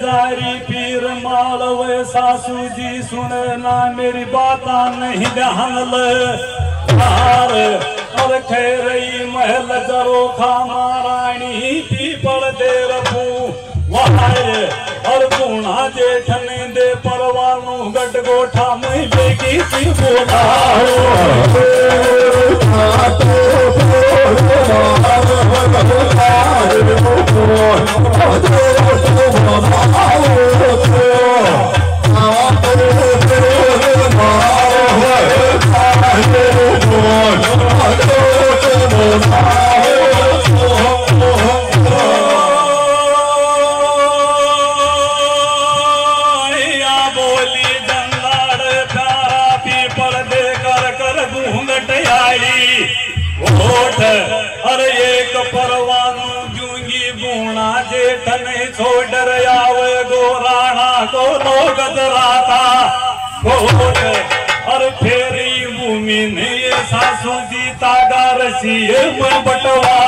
जारी पीर मालवे सासू जी सुनना मेरी बाता नहीं ध्यान ले और खैरई महल जरो खामा रानी पीपल दे रखू वहाए और गुणा जेठने दे परवानू गट गोठा में लेगी सी बोला अरे एक परवानू जूंगी गुणा जेठने छोड़ आवे गोराणा को लोग जराता और फेरी भूमि ने सासू जी तागा रसी मैं बटवा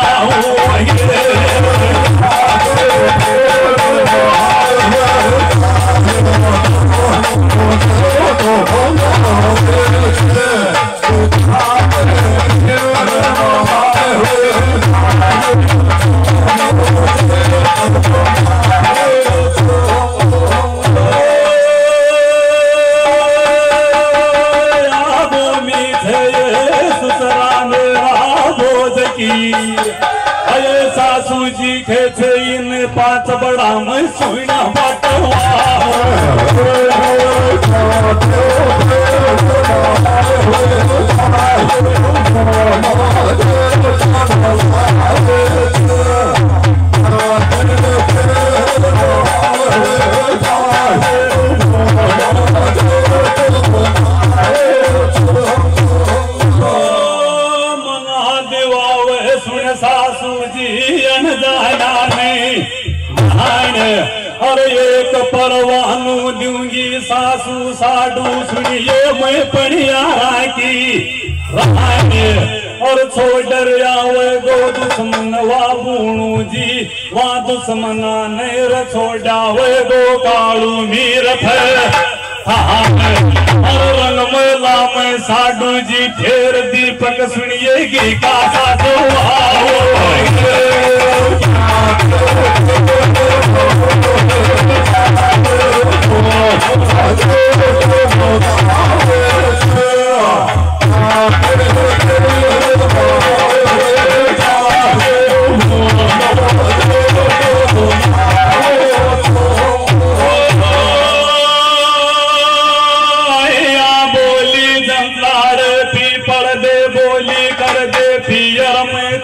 सासू जी खेचे इन पांच बड़ा मैं सुना बटवा सासू जी अनजाना नहीं और एक परवानू दूंगी सासू साडू सुनिए मैं पढ़ियारा की रानी और छोड़ आवे गो दुश्मन वा बूणू जी वहाँ दुश्मना ने छोड़ावे गो कालू मीर और रंग मेला में साडू जी फेर दीपक सुनिएगी का सासू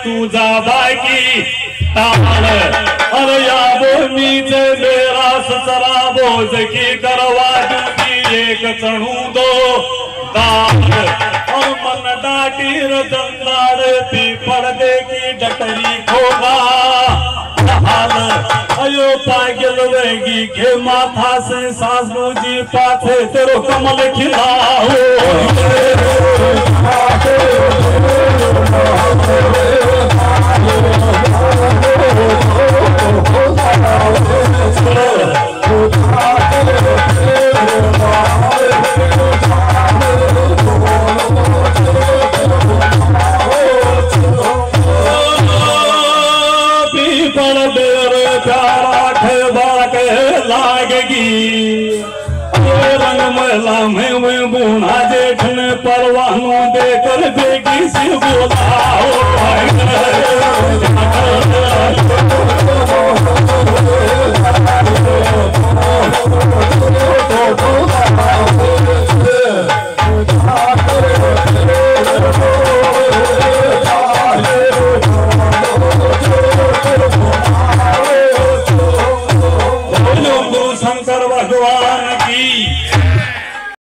तू जा बाकी ताल अरे या बोमी से मेरा ससरा बोझ की करवा दूंगी एक चढ़ू दो दाल और मन डाटीर जंदाड़ पीपल दे की डटरी खोगा हाल अयो पागल वेगी के माथा से सासू जी पाथे तेरो कमल खिलाओ पण देर प्यारा ठेबा के लागेगी रंग महिला में बूढ़ा जेठ ने परवानों देकर देगी से बोला